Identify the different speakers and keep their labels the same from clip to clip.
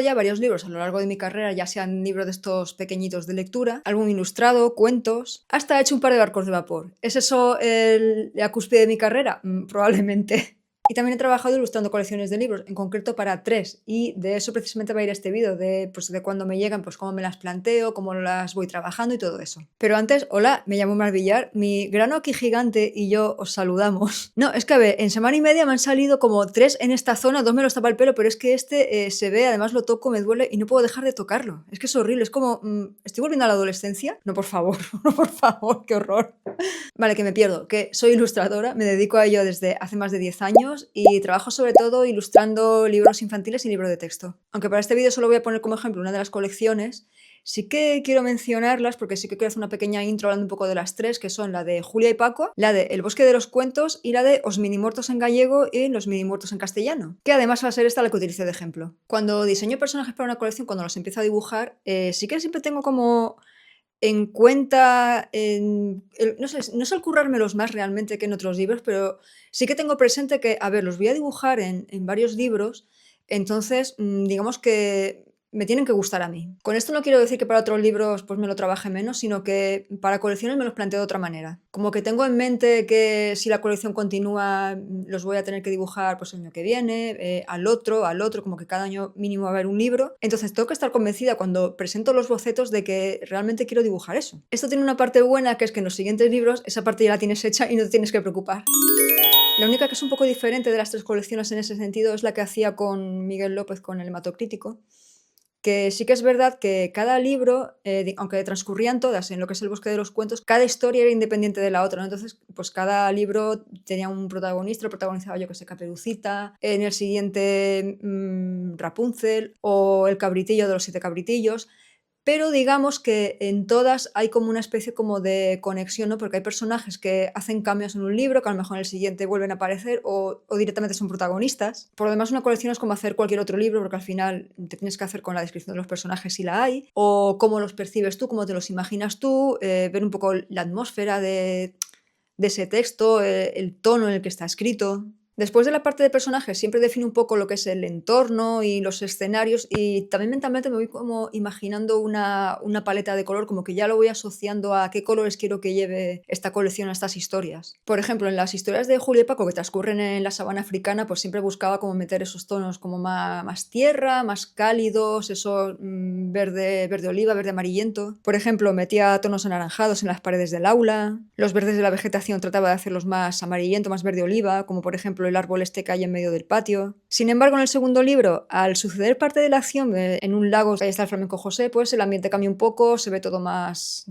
Speaker 1: ya varios libros a lo largo de mi carrera, ya sean libros de estos pequeñitos de lectura, algún ilustrado, cuentos, hasta he hecho un par de barcos de vapor. ¿Es eso la cúspide de mi carrera? Probablemente. Y también he trabajado ilustrando colecciones de libros, en concreto para 3, y de eso precisamente va a ir este vídeo, de cuando me llegan, pues cómo me las planteo, cómo las voy trabajando y todo eso. Pero antes, hola, me llamo Mar Villar, mi grano aquí gigante y yo os saludamos. No, es que a ver, en semana y media me han salido como 3 en esta zona, 2 me los tapa el pelo, pero es que se ve, además lo toco, me duele y no puedo dejar de tocarlo. Es que es horrible, es como, ¿estoy volviendo a la adolescencia? No, por favor, no, por favor, qué horror. Vale, que me pierdo, que soy ilustradora, me dedico a ello desde hace más de 10 años y trabajo sobre todo ilustrando libros infantiles y libros de texto. Aunque para este vídeo solo voy a poner como ejemplo una de las colecciones, sí que quiero mencionarlas porque sí que quiero hacer una pequeña intro hablando un poco de las 3, que son la de Julia y Paco, la de El bosque de los cuentos y la de Os minimuertos en gallego y Los minimuertos en castellano, que además va a ser esta la que utilice de ejemplo. Cuando diseño personajes para una colección, cuando los empiezo a dibujar, sí que siempre tengo como en cuenta, no sé, no es el currármelos más realmente que en otros libros, pero sí que tengo presente que, a ver, los voy a dibujar en varios libros, entonces, digamos que me tienen que gustar a mí. Con esto no quiero decir que para otros libros pues me lo trabaje menos, sino que para colecciones me los planteo de otra manera. Como que tengo en mente que si la colección continúa, los voy a tener que dibujar pues el año que viene, al otro, como que cada año mínimo va a haber un libro. Entonces tengo que estar convencida cuando presento los bocetos de que realmente quiero dibujar eso. Esto tiene una parte buena, que es que en los siguientes libros esa parte ya la tienes hecha y no te tienes que preocupar. La única que es un poco diferente de las 3 colecciones en ese sentido es la que hacía con Miguel López con El Hematocrítico, que sí que es verdad que cada libro, aunque transcurrían todas en lo que es el bosque de los cuentos, cada historia era independiente de la otra, ¿no? Entonces, pues cada libro tenía un protagonista, lo protagonizaba yo que sé, Caperucita, en el siguiente Rapunzel o el cabritillo de los 7 cabritillos. Pero digamos que en todas hay como una especie como de conexión, ¿no? Porque hay personajes que hacen cambios en un libro, que a lo mejor en el siguiente vuelven a aparecer o directamente son protagonistas. Por lo demás, una colección es como hacer cualquier otro libro, porque al final te tienes que hacer con la descripción de los personajes si la hay, o cómo los percibes tú, cómo te los imaginas tú, ver un poco la atmósfera de ese texto, el tono en el que está escrito. Después de la parte de personajes siempre defino un poco lo que es el entorno y los escenarios, y también mentalmente me voy como imaginando una paleta de color, como que ya lo voy asociando a qué colores quiero que lleve esta colección a estas historias. Por ejemplo, en las historias de Julia y Paco que transcurren en la sabana africana, pues siempre buscaba como meter esos tonos como más tierra, más cálidos, eso verde oliva, verde amarillento. Por ejemplo, metía tonos anaranjados en las paredes del aula. Los verdes de la vegetación trataba de hacerlos más amarillento, más verde oliva, como por ejemplo el árbol este que hay en medio del patio. Sin embargo, en el segundo libro, al suceder parte de la acción en un lago, ahí está el flamenco José, pues el ambiente cambia un poco, se ve todo más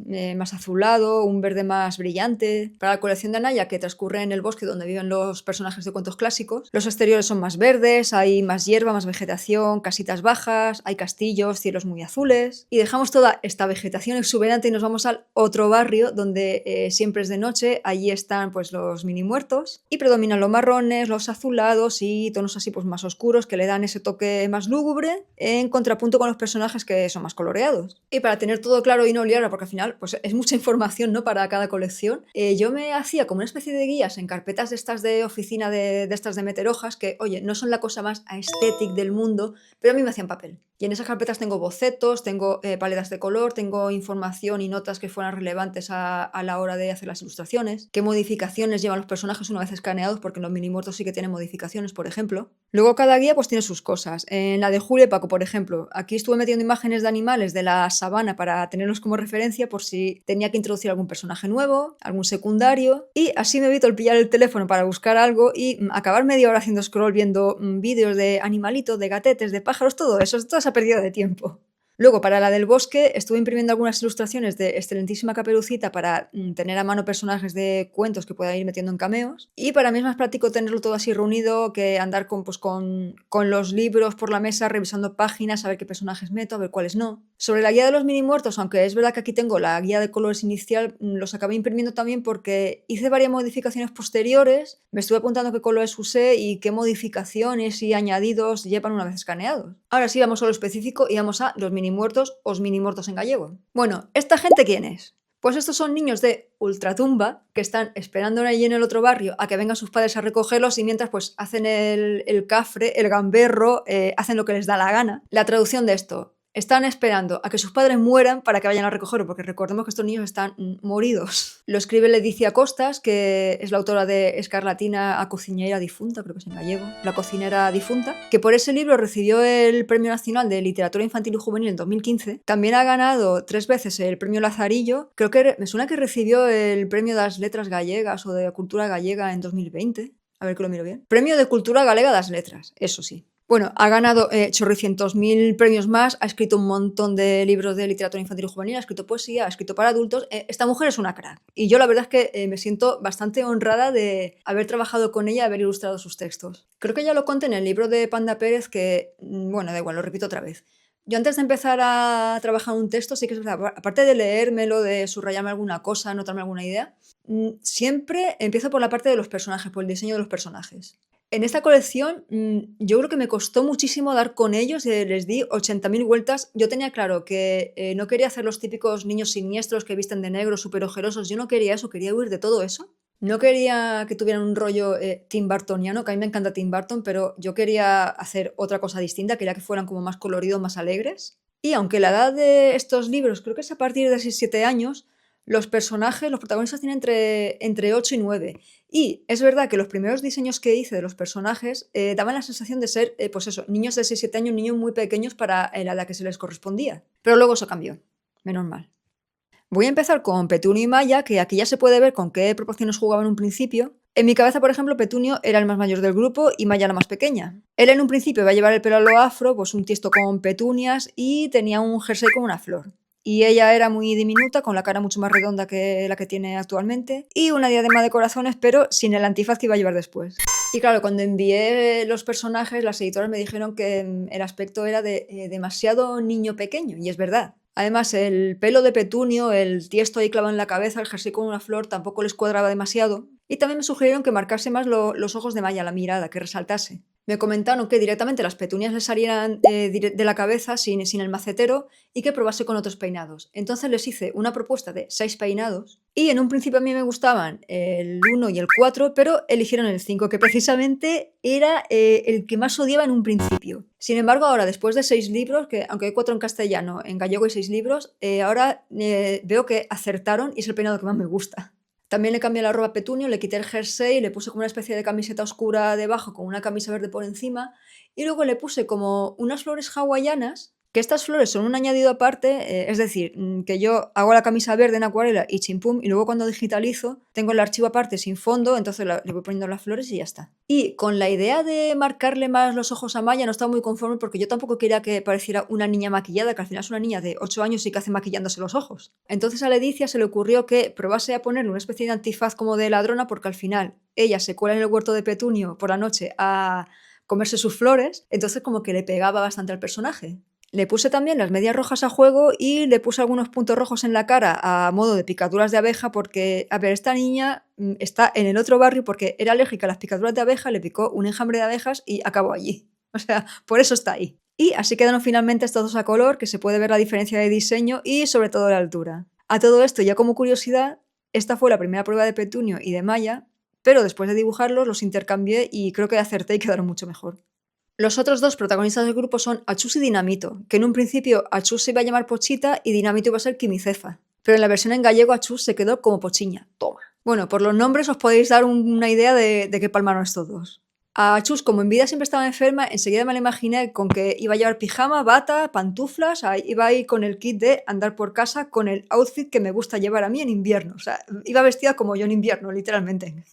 Speaker 1: azulado, un verde más brillante. Para la colección de Anaya, que transcurre en el bosque donde viven los personajes de cuentos clásicos, los exteriores son más verdes, hay más hierba, más vegetación, casitas bajas, hay castillos, cielos muy azules. Y dejamos toda esta vegetación exuberante y nos vamos al otro barrio donde siempre es de noche, allí están pues los mini muertos y predominan los marrones, los azulados y tonos así pues más oscuros que le dan ese toque más lúgubre en contrapunto con los personajes que son más coloreados. Y para tener todo claro y no liarla, porque al final pues es mucha información, ¿no? Para cada colección, yo me hacía como una especie de guías en carpetas de estas de oficina de estas de meter hojas que, oye, no son la cosa más aesthetic del mundo, pero a mí me hacían papel. Y en esas carpetas tengo bocetos, tengo paletas de color, tengo información y notas que fueran relevantes a la hora de hacer las ilustraciones, qué modificaciones llevan los personajes una vez escaneados, porque en los mini muertos sí que tienen modificaciones, por ejemplo. Luego cada guía pues tiene sus cosas. En la de Julia y Paco, por ejemplo, aquí estuve metiendo imágenes de animales de la sabana para tenerlos como referencia por si tenía que introducir algún personaje nuevo, algún secundario, y así me evito el pillar el teléfono para buscar algo y acabar media hora haciendo scroll viendo vídeos de animalitos, de gatetes, de pájaros, todo eso, toda esa pérdida de tiempo. Luego, para la del bosque, estuve imprimiendo algunas ilustraciones de excelentísima Caperucita para tener a mano personajes de cuentos que pueda ir metiendo en cameos. Y para mí es más práctico tenerlo todo así reunido que andar con los libros por la mesa, revisando páginas, a ver qué personajes meto, a ver cuáles no. Sobre la guía de los mini muertos, aunque es verdad que aquí tengo la guía de colores inicial, los acabé imprimiendo también porque hice varias modificaciones posteriores, me estuve apuntando qué colores usé y qué modificaciones y añadidos llevan una vez escaneados. Ahora sí, vamos a lo específico y vamos a los mini muertos, os mini muertos en gallego. Bueno, ¿esta gente quién es? Pues estos son niños de ultratumba que están esperando allí en el otro barrio a que vengan sus padres a recogerlos y mientras pues hacen el cafre, el gamberro, hacen lo que les da la gana. La traducción de esto: están esperando a que sus padres mueran para que vayan a recogerlo, porque recordemos que estos niños están moridos. Lo escribe Leticia Costas, que es la autora de Escarlatina a cocinera difunta, creo que es en gallego, La cocinera difunta, que por ese libro recibió el Premio Nacional de Literatura Infantil y Juvenil en 2015. También ha ganado 3 veces el Premio Lazarillo. Creo que me suena que recibió el Premio de las Letras Gallegas o de Cultura Gallega en 2020. A ver que lo miro bien. Premio de Cultura Galega das Letras, eso sí. Bueno, ha ganado chorrocientos mil premios más, ha escrito un montón de libros de literatura infantil y juvenil, ha escrito poesía, ha escrito para adultos. Esta mujer es una crack. Y yo la verdad es que me siento bastante honrada de haber trabajado con ella y haber ilustrado sus textos. Creo que ya lo conté en el libro de Panda Pérez que, bueno, da igual, lo repito otra vez. Yo antes de empezar a trabajar un texto, sí que es verdad, aparte de leérmelo, de subrayarme alguna cosa, anotarme alguna idea, siempre empiezo por la parte de los personajes, por el diseño de los personajes. En esta colección, yo creo que me costó muchísimo dar con ellos, les di 80.000 vueltas. Yo tenía claro que no quería hacer los típicos niños siniestros que visten de negro, súper ojerosos. Yo no quería eso, quería huir de todo eso. No quería que tuvieran un rollo Tim Burtoniano, que a mí me encanta Tim Burton, pero yo quería hacer otra cosa distinta, quería que fueran como más coloridos, más alegres. Y aunque la edad de estos libros creo que es a partir de 6-7 años, los personajes, los protagonistas tienen entre 8 y 9. Y es verdad que los primeros diseños que hice de los personajes daban la sensación de ser, pues eso, niños de 6-7 años, niños muy pequeños para la edad que se les correspondía. Pero luego eso cambió, menos mal. Voy a empezar con Petunio y Maya, que aquí ya se puede ver con qué proporciones jugaban en un principio. En mi cabeza, por ejemplo, Petunio era el más mayor del grupo y Maya la más pequeña. Él en un principio iba a llevar el pelo a lo afro, pues un tiesto con petunias y tenía un jersey con una flor. Y ella era muy diminuta, con la cara mucho más redonda que la que tiene actualmente, y una diadema de corazones, pero sin el antifaz que iba a llevar después. Y claro, cuando envié los personajes, las editoras me dijeron que el aspecto era de demasiado niño pequeño, y es verdad. Además, el pelo de Petunio, el tiesto ahí clavado en la cabeza, el jersey con una flor, tampoco les cuadraba demasiado. Y también me sugirieron que marcase más los ojos de Maya, la mirada, que resaltase. Me comentaron que directamente las petunias le salieran de la cabeza sin el macetero y que probase con otros peinados. Entonces les hice una propuesta de 6 peinados y en un principio a mí me gustaban el 1 y el 4, pero eligieron el 5, que precisamente era el que más odiaba en un principio. Sin embargo, ahora después de 6 libros, que aunque hay 4 en castellano, en gallego hay 6 libros, ahora veo que acertaron y es el peinado que más me gusta. También le cambié la ropa a Petunio, le quité el jersey, le puse como una especie de camiseta oscura debajo con una camisa verde por encima y luego le puse como unas flores hawaianas, que estas flores son un añadido aparte, es decir, que yo hago la camisa verde en acuarela y chimpum, y luego cuando digitalizo tengo el archivo aparte sin fondo, entonces le voy poniendo las flores y ya está. Y con la idea de marcarle más los ojos a Maya no estaba muy conforme porque yo tampoco quería que pareciera una niña maquillada, que al final es una niña de 8 años y que hace maquillándose los ojos. Entonces a Leticia se le ocurrió que probase a ponerle una especie de antifaz como de ladrona porque al final ella se cuela en el huerto de Petunio por la noche a comerse sus flores, entonces como que le pegaba bastante al personaje. Le puse también las medias rojas a juego y le puse algunos puntos rojos en la cara a modo de picaduras de abeja porque, a ver, esta niña está en el otro barrio porque era alérgica a las picaduras de abeja, le picó un enjambre de abejas y acabó allí. O sea, por eso está ahí. Y así quedaron finalmente estos dos a color, que se puede ver la diferencia de diseño y sobre todo la altura. A todo esto, ya como curiosidad, esta fue la primera prueba de Petunio y de Maya, pero después de dibujarlos los intercambié y creo que acerté y quedaron mucho mejor. Los otros dos protagonistas del grupo son Achus y Dinamito, que en un principio Achus se iba a llamar Pochita y Dinamito iba a ser Quimicefa. Pero en la versión en gallego Achus se quedó como Pochiña. Toma. Bueno, por los nombres os podéis dar una idea de qué palmaron estos dos. A Achus, como en vida siempre estaba enferma, enseguida me la imaginé con que iba a llevar pijama, bata, pantuflas, iba a ir con el kit de andar por casa con el outfit que me gusta llevar a mí en invierno. O sea, iba vestida como yo en invierno, literalmente.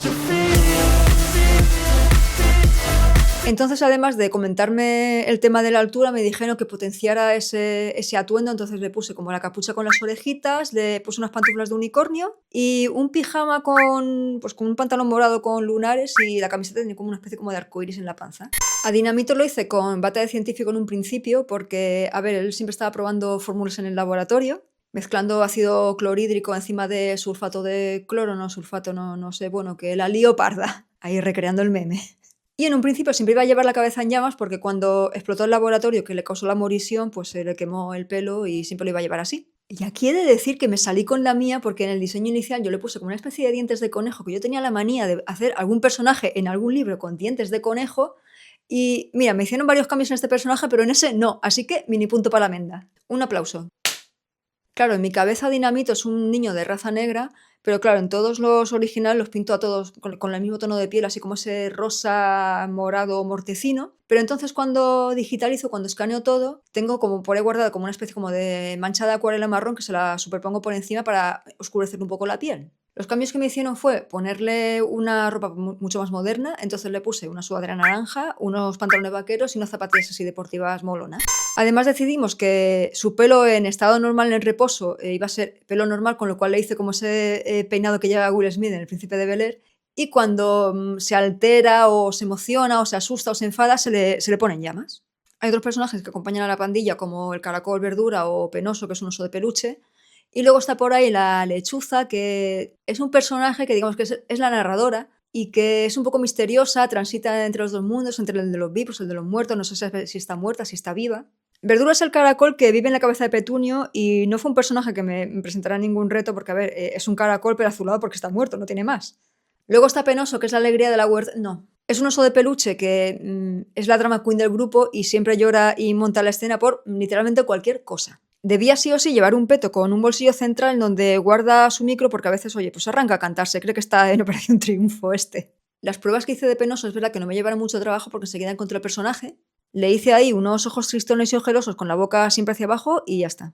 Speaker 1: Entonces, además de comentarme el tema de la altura, me dijeron que potenciara ese atuendo, entonces le puse como la capucha con las orejitas, le puse unas pantuflas de unicornio y un pijama con un pantalón morado con lunares y la camiseta tenía como una especie como de arcoiris en la panza. A Dinamito lo hice con bata de científico en un principio porque, a ver, él siempre estaba probando fórmulas en el laboratorio, mezclando ácido clorhídrico encima de sulfato de cloro, no sé, bueno, que la lío parda, ahí recreando el meme. Y en un principio siempre iba a llevar la cabeza en llamas porque cuando explotó el laboratorio que le causó la morisión, pues se le quemó el pelo y siempre lo iba a llevar así. Y aquí he de decir que me salí con la mía porque en el diseño inicial yo le puse como una especie de dientes de conejo, que yo tenía la manía de hacer algún personaje en algún libro con dientes de conejo. Y mira, me hicieron varios cambios en este personaje, pero en ese no. Así que mini punto para la menda. Un aplauso. Claro, en mi cabeza Dinamito es un niño de raza negra, pero claro, en todos los originales los pinto a todos con el mismo tono de piel, así como ese rosa morado mortecino. Pero entonces cuando digitalizo, cuando escaneo todo, tengo como por ahí guardado como una especie como de mancha de acuarela marrón que se la superpongo por encima para oscurecer un poco la piel. Los cambios que me hicieron fue ponerle una ropa mucho más moderna, entonces le puse una sudadera naranja, unos pantalones vaqueros y unas zapatillas así deportivas molonas. Además decidimos que su pelo en estado normal en reposo iba a ser pelo normal, con lo cual le hice como ese peinado que lleva Will Smith en El Príncipe de Bel-Air, y cuando se altera o se emociona o se asusta o se enfada se le ponen llamas. Hay otros personajes que acompañan a la pandilla como el caracol verdura o Penoso, que es un oso de peluche, y luego está por ahí la lechuza, que es un personaje que digamos que es la narradora y que es un poco misteriosa, transita entre los dos mundos, entre el de los vivos y el de los muertos, no se sabe si está muerta, si está viva. Verdura es el caracol que vive en la cabeza de Petunio y no fue un personaje que me presentara ningún reto porque, a ver, es un caracol pero azulado porque está muerto, no tiene más. Luego está Penoso, que es la alegría de la huerta. No. Es un oso de peluche que es la drama queen del grupo y siempre llora y monta la escena por literalmente cualquier cosa. Debía sí o sí llevar un peto con un bolsillo central donde guarda su micro porque a veces, oye, pues arranca a cantar, se cree que está en Operación Triunfo este. Las pruebas que hice de Penoso es verdad que no me llevaron mucho trabajo porque enseguida encontré el personaje. Le hice ahí unos ojos tristones y ojerosos con la boca siempre hacia abajo y ya está.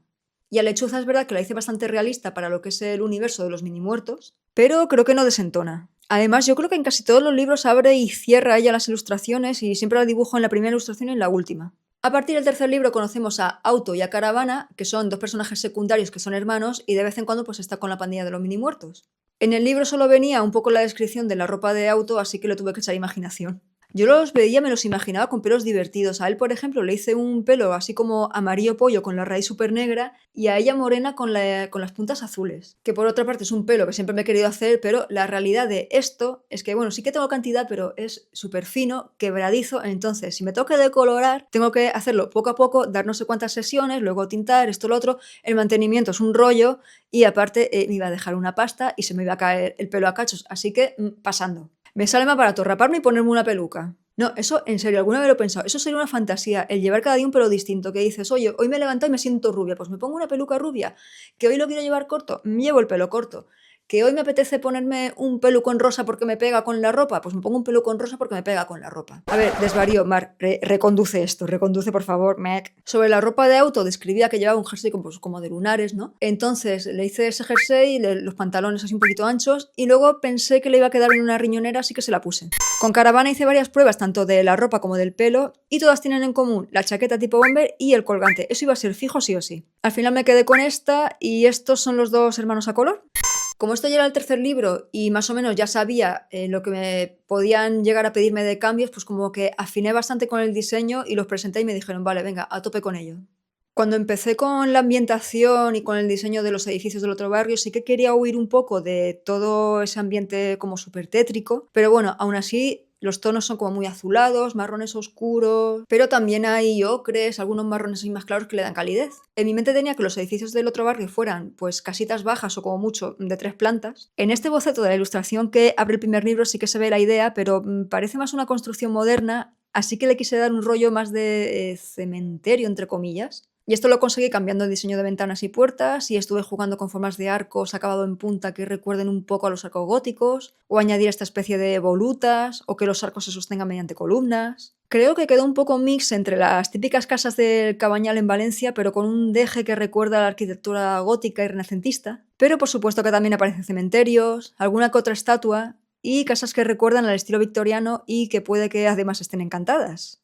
Speaker 1: Y a Lechuza es verdad que la hice bastante realista para lo que es el universo de los mini muertos, pero creo que no desentona. Además, yo creo que en casi todos los libros abre y cierra ella las ilustraciones y siempre la dibujo en la primera ilustración y en la última. A partir del tercer libro conocemos a Auto y a Caravana, que son dos personajes secundarios que son hermanos y de vez en cuando pues está con la pandilla de los mini muertos. En el libro solo venía un poco la descripción de la ropa de Auto, así que le tuve que echar imaginación. Yo los veía, me los imaginaba con pelos divertidos. A él, por ejemplo, le hice un pelo así como amarillo pollo con la raíz súper negra y a ella morena con las puntas azules. Que por otra parte es un pelo que siempre me he querido hacer, pero la realidad de esto es que, bueno, sí que tengo cantidad, pero es súper fino, quebradizo. Entonces, si me tengo que decolorar, tengo que hacerlo poco a poco, dar no sé cuántas sesiones, luego tintar, esto, lo otro. El mantenimiento es un rollo y aparte me iba a dejar una pasta y se me iba a caer el pelo a cachos. Así que, pasando. Me sale más barato raparme y ponerme una peluca. No, eso en serio, alguna vez lo he pensado. Eso sería una fantasía, el llevar cada día un pelo distinto. Que dices, oye, hoy me he levantado y me siento rubia, pues me pongo una peluca rubia. Que hoy lo quiero llevar corto, me llevo el pelo corto. Que hoy me apetece ponerme un pelucón rosa porque me pega con la ropa, pues me pongo un pelucón rosa porque me pega con la ropa. A ver, desvarío, Mar, reconduce esto, reconduce por favor, Mac. Sobre la ropa de Auto describía que llevaba un jersey como de lunares, ¿no? Entonces le hice ese jersey, los pantalones así un poquito anchos y luego pensé que le iba a quedar en una riñonera, así que se la puse. Con Caravana hice varias pruebas, tanto de la ropa como del pelo, y todas tienen en común la chaqueta tipo bomber y el colgante. Eso iba a ser fijo sí o sí. Al final me quedé con esta y estos son los dos hermanos a color. Como esto ya era el tercer libro y más o menos ya sabía lo que me podían llegar a pedirme de cambios, pues como que afiné bastante con el diseño y los presenté y me dijeron, vale, venga, a tope con ello. Cuando empecé con la ambientación y con el diseño de los edificios del otro barrio, sí que quería huir un poco de todo ese ambiente como súper tétrico, pero bueno, aún así los tonos son como muy azulados, marrones oscuros, pero también hay ocres, algunos marrones así más claros que le dan calidez. En mi mente tenía que los edificios del otro barrio fueran pues casitas bajas o como mucho de 3 plantas. En este boceto de la ilustración que abre el primer libro sí que se ve la idea, pero parece más una construcción moderna, así que le quise dar un rollo más de cementerio, entre comillas. Y esto lo conseguí cambiando el diseño de ventanas y puertas, y estuve jugando con formas de arcos acabado en punta que recuerden un poco a los arcos góticos, o añadir esta especie de volutas, o que los arcos se sostengan mediante columnas. Creo que quedó un poco mix entre las típicas casas del Cabañal en Valencia, pero con un deje que recuerda a la arquitectura gótica y renacentista. Pero por supuesto que también aparecen cementerios, alguna que otra estatua, y casas que recuerdan al estilo victoriano y que puede que además estén encantadas.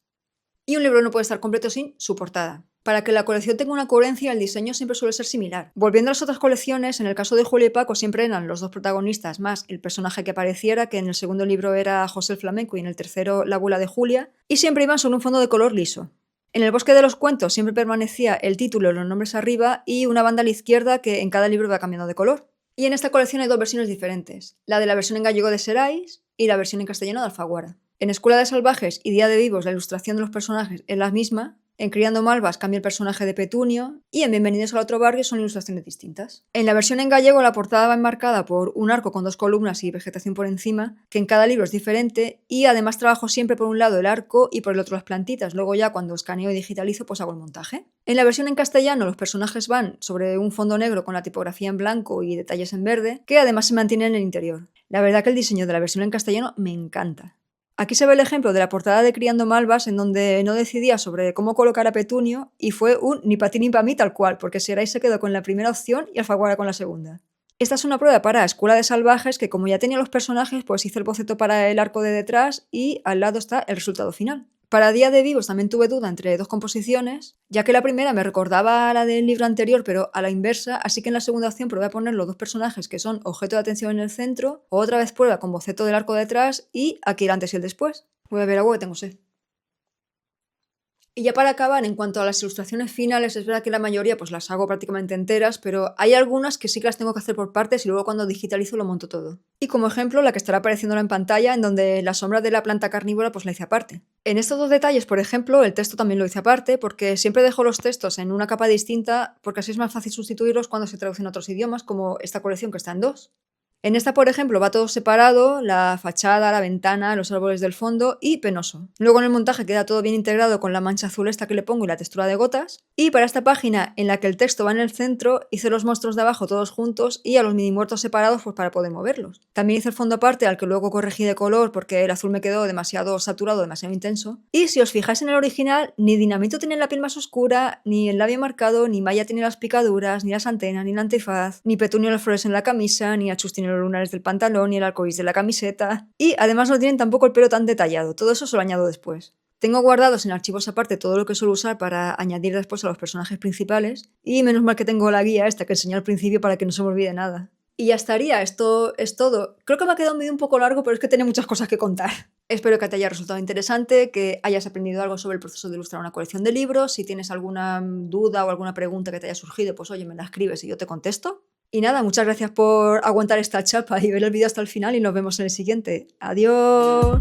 Speaker 1: Y un libro no puede estar completo sin su portada. Para que la colección tenga una coherencia, el diseño siempre suele ser similar. Volviendo a las otras colecciones, en el caso de Julia y Paco siempre eran los dos protagonistas más el personaje que apareciera, que en el segundo libro era José el Flamenco y en el tercero la abuela de Julia, y siempre iban sobre un fondo de color liso. En el bosque de los cuentos siempre permanecía el título y los nombres arriba y una banda a la izquierda que en cada libro va cambiando de color. Y en esta colección hay dos versiones diferentes, la de la versión en gallego de Serais y la versión en castellano de Alfaguara. En Escuela de Salvajes y Día de Vivos la ilustración de los personajes es la misma. En Criando Malvas cambia el personaje de Petunio y en Bienvenidos al otro barrio son ilustraciones distintas. En la versión en gallego la portada va enmarcada por un arco con 2 columnas y vegetación por encima, que en cada libro es diferente y además trabajo siempre por un lado el arco y por el otro las plantitas, luego ya cuando escaneo y digitalizo pues hago el montaje. En la versión en castellano los personajes van sobre un fondo negro con la tipografía en blanco y detalles en verde, que además se mantienen en el interior. La verdad que el diseño de la versión en castellano me encanta. Aquí se ve el ejemplo de la portada de Criando Malvas, en donde no decidía sobre cómo colocar a Petunio y fue un ni para ti ni para mí tal cual, porque Sarai se quedó con la primera opción y Alfaguara con la segunda. Esta es una prueba para Escuela de Salvajes que, como ya tenía los personajes, pues hice el boceto para el arco de detrás y al lado está el resultado final. Para Día de Vivos también tuve duda entre 2 composiciones, ya que la primera me recordaba a la del libro anterior, pero a la inversa, así que en la segunda opción probé a poner los 2 personajes que son objeto de atención en el centro, otra vez prueba con boceto del arco detrás y aquí el antes y el después. Voy a beber agua que tengo sed. Y ya para acabar, en cuanto a las ilustraciones finales, es verdad que la mayoría pues las hago prácticamente enteras, pero hay algunas que sí que las tengo que hacer por partes y luego cuando digitalizo lo monto todo. Y como ejemplo, la que estará apareciendo ahora en pantalla, en donde la sombra de la planta carnívora pues la hice aparte. En estos 2 detalles, por ejemplo, el texto también lo hice aparte, porque siempre dejo los textos en una capa distinta, porque así es más fácil sustituirlos cuando se traducen a otros idiomas, como esta colección que está en 2. En esta, por ejemplo, va todo separado, la fachada, la ventana, los árboles del fondo y penoso. Luego en el montaje queda todo bien integrado con la mancha azul esta que le pongo y la textura de gotas. Y para esta página, en la que el texto va en el centro, hice los monstruos de abajo todos juntos y a los mini muertos separados pues para poder moverlos. También hice el fondo aparte al que luego corregí de color porque el azul me quedó demasiado saturado, demasiado intenso. Y si os fijáis en el original, ni Dinamito tiene la piel más oscura, ni el labio marcado, ni Maya tiene las picaduras, ni las antenas, ni la antifaz, ni Petunio las flores en la camisa, ni Achus tiene los lunares del pantalón y el arcoíris de la camiseta. Y además no tienen tampoco el pelo tan detallado, todo eso se lo añado después. Tengo guardados en archivos aparte todo lo que suelo usar para añadir después a los personajes principales y menos mal que tengo la guía esta que enseñé al principio para que no se me olvide nada. Y ya estaría, esto es todo. Creo que me ha quedado un vídeo un poco largo, pero es que tenía muchas cosas que contar. Espero que te haya resultado interesante, que hayas aprendido algo sobre el proceso de ilustrar una colección de libros. Si tienes alguna duda o alguna pregunta que te haya surgido, pues oye, me la escribes y yo te contesto. Y nada, muchas gracias por aguantar esta chapa y ver el vídeo hasta el final y nos vemos en el siguiente. ¡Adiós!